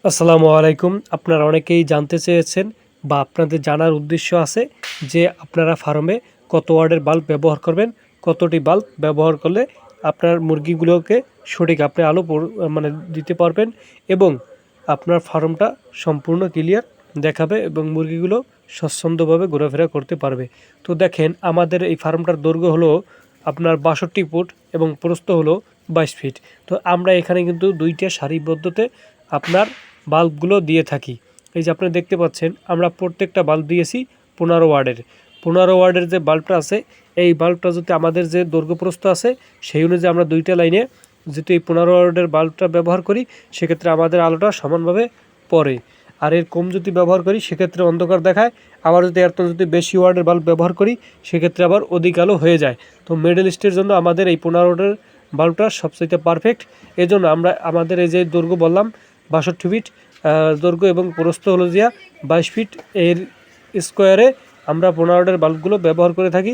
আসসালামু আলাইকুম। আপনারা অনেকেই জানতে চেয়েছেন বা আপনাদের জানার উদ্দেশ্য আছে যে আপনারা ফার্মে কত ওয়াটের বাল্ব ব্যবহার করবেন, কতটি বাল্ব ব্যবহার করলে আপনার মুরগিগুলোকে সঠিক আপনি আলো মানে দিতে পারবেন এবং আপনার ফার্মটা সম্পূর্ণ ক্লিয়ার দেখাবে এবং মুরগিগুলো স্বচ্ছন্দভাবে ঘোরাফেরা করতে পারবে। তো দেখেন আমাদের এই ফার্মটার দৈর্ঘ্য হলো আপনার 62 ফুট এবং প্রস্থ হলো 22 ফিট। তো আমরা এখানে কিন্তু দুইটা সারিবদ্ধতে আপনার বাল্বগুলো দিয়ে থাকি। এই যে আপনি দেখতে পাচ্ছেন আমরা প্রত্যেকটা বাল্ব দিয়েছি 15 ওয়াটের। 15 ওয়াটের যে বাল্বটা আছে এই বাল্বটা যদি আমাদের যে দৈর্ঘ্যপ্রস্থ আছে সেই অনুযায়ী আমরা দুইটা লাইনে যেহেতু এই 15 ওয়াটের বাল্বটা ব্যবহার করি সেক্ষেত্রে আমাদের আলোটা সমানভাবে পড়ে। আর এর কম যদি ব্যবহার করি সেক্ষেত্রে অন্ধকার দেখায়, আবার যদি এর যদি বেশি ওয়াটের বাল্ব ব্যবহার করি সেক্ষেত্রে আবার অধিক আলো হয়ে যায়। তো মিডল স্টের জন্য আমাদের এই 15 ওয়াটের বাল্বটা সবচেয়ে পারফেক্ট। এজন্য আমরা আমাদের এই যে দৈর্ঘ্য বললাম 62 ফিট দৈর্ঘ্য এবং প্রস্থ হলো যা 22 ফিট, এর স্কোয়ারে আমরা 15 ওয়াটের বাল্বগুলো ব্যবহার করে থাকি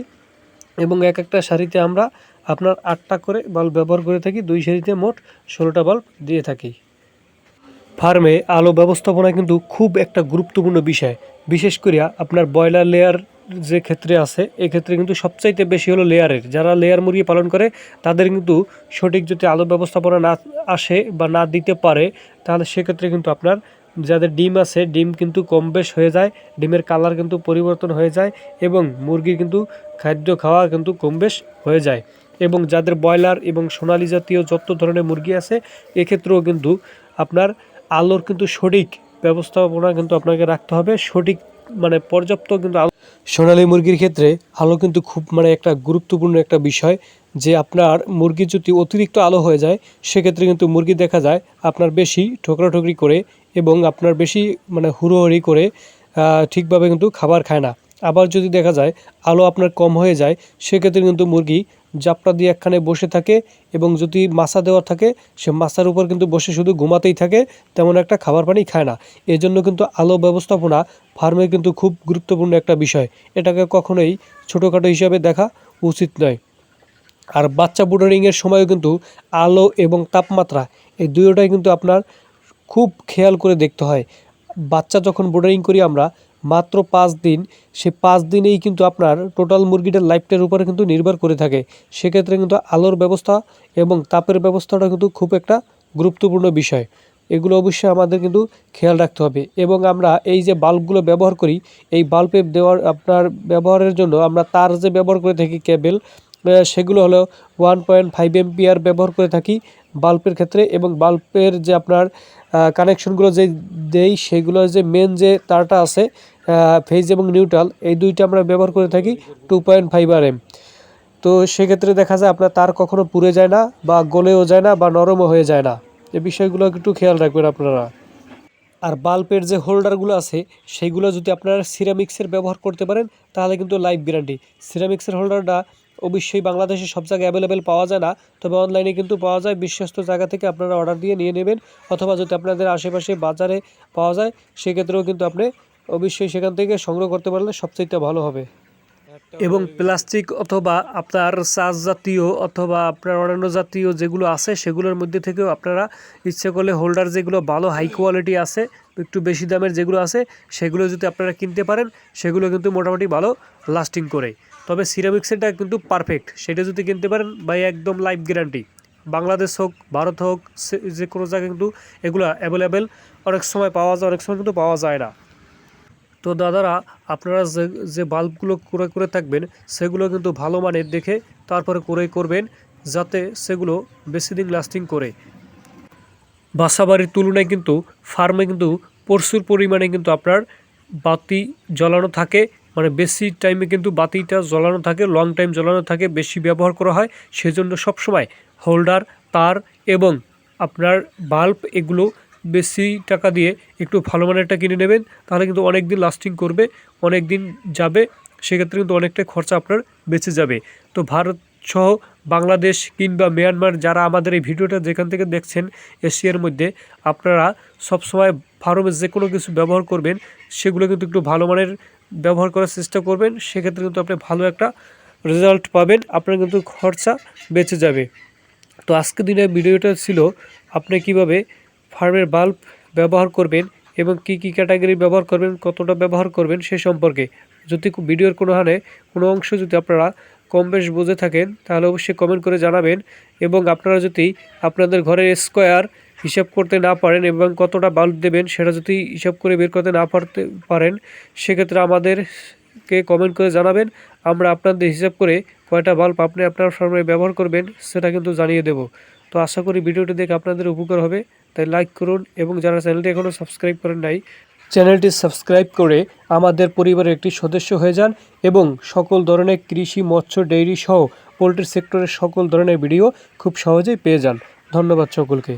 এবং এক একটা সারিতে আমরা আপনার 8টা করে বাল্ব ব্যবহার করে থাকি। দুই সারিতে মোট 16টা বাল্ব দিয়ে থাকি। ফার্মে আলো ব্যবস্থাপনা কিন্তু খুব একটা গুরুত্বপূর্ণ বিষয়, বিশেষ করে আপনার ব্রয়লার লেয়ার যে ক্ষেত্রে আছে এক্ষেত্রে কিন্তু সবচাইতে বেশি হলো লেয়ারের, যারা লেয়ার মুরগি পালন করে তাদের কিন্তু সঠিক যদি আলো ব্যবস্থাপনা না আসে বা না দিতে পারে তাহলে সেক্ষেত্রে কিন্তু আপনার যাদের ডিম আছে ডিম কিন্তু কম বেশ হয়ে যায়, ডিমের কালার কিন্তু পরিবর্তন হয়ে যায় এবং মুরগির কিন্তু খাদ্য খাওয়া কিন্তু কম বেশ হয়ে যায়। এবং যাদের ব্রয়লার এবং সোনালী জাতীয় যত ধরনের মুরগি আছে এক্ষেত্রেও কিন্তু আপনার আলোর কিন্তু সঠিক ব্যবস্থাপনা কিন্তু আপনাকে রাখতে হবে, সঠিক মানে পর্যাপ্ত কিন্তু আলো। সোনালী মুরগির ক্ষেত্রে আলো কিন্তু খুব মানে একটা গুরুত্বপূর্ণ একটা বিষয়, যে আপনার মুরগি যদি অতিরিক্ত আলো হয়ে যায় সেক্ষেত্রে কিন্তু মুরগি দেখা যায় আপনার বেশি ঠোকরাঠুকরি করে এবং আপনার বেশি মানে হুড়োহুড়ি করে ঠিকভাবে কিন্তু খাবার খায় না। আবার যদি দেখা যায় আলো আপনার কম হয়ে যায় সেক্ষেত্রে কিন্তু মুরগি জাপটা দিয়ে একখানে বসে থাকে এবং যদি মাছা দেওয়া থাকে সে মাছার উপর কিন্তু বসে শুধু ঘুমাতেই থাকে, তেমন একটা খাবার পানি খায় না। এজন্য কিন্তু আলো ব্যবস্থাপনা ফার্মে কিন্তু খুব গুরুত্বপূর্ণ একটা বিষয়, এটাকে কখনোই ছোটোখাটো হিসাবে দেখা উচিত নয়। আর বাচ্চা ব্রুডিংয়ের সময়ও কিন্তু আলো এবং তাপমাত্রা এই দুটোটাই কিন্তু আপনার খুব খেয়াল করে দেখতে হয়। বাচ্চা যখন ব্রুডিং করি আমরা মাত্র 5 দিন, সে 5 দিনেই কিন্তু আপনার টোটাল মুরগিটার লাইফটার উপরে কিন্তু নির্ভর করে থাকে। সেক্ষেত্রে কিন্তু আলোর ব্যবস্থা এবং তাপের ব্যবস্থাটা কিন্তু খুব একটা গুরুত্বপূর্ণ বিষয়, এগুলো অবশ্যই আমাদের কিন্তু খেয়াল রাখতে হবে। এবং আমরা এই যে বাল্বগুলো ব্যবহার করি এই বাল্বে দেওয়ার আপনার ব্যবহারের জন্য আমরা তার যে ব্যবহার করে থাকি কেবল, সেগুলো হলো 1.5 এম্পিয়ার ব্যবহার করে থাকি বাল্বের ক্ষেত্রে, এবং বাল্বের যে আপনার কানেকশনগুলো যে দেই সেগুলো যে মেন যে তারটা আছে ফেজ এবং নিউট্রাল এই দুইটা আমরা ব্যবহার করে থাকি 2.5 RM। তো সেক্ষেত্রে দেখা যায় আপনার তার কখনো পুড়ে যায় না বা গলেও যায় না বা নরমও হয়ে যায় না, এই বিষয়গুলো একটু খেয়াল রাখবেন আপনারা। আর বাল্বের যে হোল্ডারগুলো আছে সেইগুলো যদি আপনারা সিরামিক্সের ব্যবহার করতে পারেন তাহলে কিন্তু লাইফ গ্যারান্টি। সিরামিক্সের হোল্ডারটা অবশ্যই বাংলাদেশে সব জায়গায় অ্যাভেলেবেল পাওয়া যায় না, তবে অনলাইনে কিন্তু পাওয়া যায়, বিশ্বস্ত জায়গা থেকে আপনারা অর্ডার দিয়ে নিয়ে নেবেন, অথবা যদি আপনাদের আশেপাশে বাজারে পাওয়া যায় সেক্ষেত্রেও কিন্তু আপনি অবশ্যই সেখান থেকে সংগ্রহ করতে পারলে সবচেয়ে ভালো হবে। এবং প্লাস্টিক অথবা আপনার চাষ জাতীয় অথবা আপনার অন্যান্য জাতীয় যেগুলো আছে সেগুলোর মধ্যে থেকেও আপনারা ইচ্ছে করলে হোল্ডার যেগুলো ভালো হাই কোয়ালিটি আছে একটু বেশি দামের যেগুলো আছে সেগুলো যদি আপনারা কিনতে পারেন সেগুলো কিন্তু মোটামুটি ভালো লাস্টিং করে। তবে সিরামিক্সেরটা কিন্তু পারফেক্ট, সেটা যদি কিনতে পারেন ভাই একদম লাইফ গ্যারান্টি। বাংলাদেশ হোক ভারত হোক যে কোনো জায়গায় কিন্তু এগুলো অ্যাভেলেবেল অনেক সময় পাওয়া যায়, অনেক সময় কিন্তু পাওয়া যায় না। তো দাদারা আপনারা যে যে বাল্বগুলো ক্রয় করে থাকবেন সেগুলো কিন্তু ভালো মানের দেখে তারপরে ক্রয় করবেন, যাতে সেগুলো বেশি দিন লাস্টিং করে। বাসাবাড়ির তুলনায় কিন্তু ফার্মে কিন্তু প্রচুর পরিমাণে কিন্তু আপনার বাতি জ্বালানো থাকে, মানে বেশি টাইমে কিন্তু বাতিটা জ্বালানো থাকে, লং টাইম জ্বালানো থাকে, বেশি ব্যবহার করা হয়। সেজন্য সবসময় হোল্ডার, তার এবং আপনার বাল্ব এগুলো বেশি টাকা দিয়ে একটু ভালো মানেরটা কিনে নেবেন, তাহলে কিন্তু অনেক দিন লাস্টিং করবে, অনেক দিন যাবে, সেক্ষেত্রে কিন্তু অনেকটাই খরচা আপনার বেঁচে যাবে। তো ভারত সহ বাংলাদেশ কিংবা মিয়ানমার যারা আমাদের এই ভিডিওটা যেখান থেকে দেখছেন এশিয়ার মধ্যে, আপনারা সবসময় ফার্মে যে কোনো কিছু ব্যবহার করবেন সেগুলো কিন্তু একটু ভালো মানের ব্যবহার করার চেষ্টা করবেন, সেক্ষেত্রে কিন্তু আপনি ভালো একটা রেজাল্ট পাবেন, আপনার কিন্তু খরচা বেঁচে যাবে। তো আজকের দিনের ভিডিওটা ছিল আপনি কিভাবে ফার্মের বাল্ব ব্যবহার করবেন এবং কি কি ক্যাটাগরি ব্যবহার করবেন, কতটা ব্যবহার করবেন সে সম্পর্কে। যদি ভিডিওর কোনো অংশ যদি আপনারা কম বেশ বুঝে থাকেন তাহলে অবশ্যই কমেন্ট করে জানাবেন। এবং আপনারা যদি আপনাদের ঘরের স্কোয়ার হিসাব করতে না পারেন এবং কতটা বাল্ব দেবেন সেটা যদি হিসাব করে বের করতে না পারেন, সেক্ষেত্রে আমাদেরকে কমেন্ট করে জানাবেন। আমরা আপনাদের হিসাব করে কয়টা বাল্ব আপনি আপনার ফার্মে ব্যবহার করবেন সেটা কিন্তু জানিয়ে দেব। তো আশা করি ভিডিওটি দেখে আপনাদের উপকার হবে, তাই লাইক করুন এবং যারা চ্যানেলটি এখনও সাবস্ক্রাইব করেন নাই চ্যানেলটি সাবস্ক্রাইব করে আমাদের পরিবারের একটি সদস্য হয়ে যান এবং সকল ধরনের কৃষি, মৎস্য, ডেইরি সহ পোলট্রি সেক্টরের সকল ধরনের ভিডিও খুব সহজেই পেয়ে যান। ধন্যবাদ সকলকে।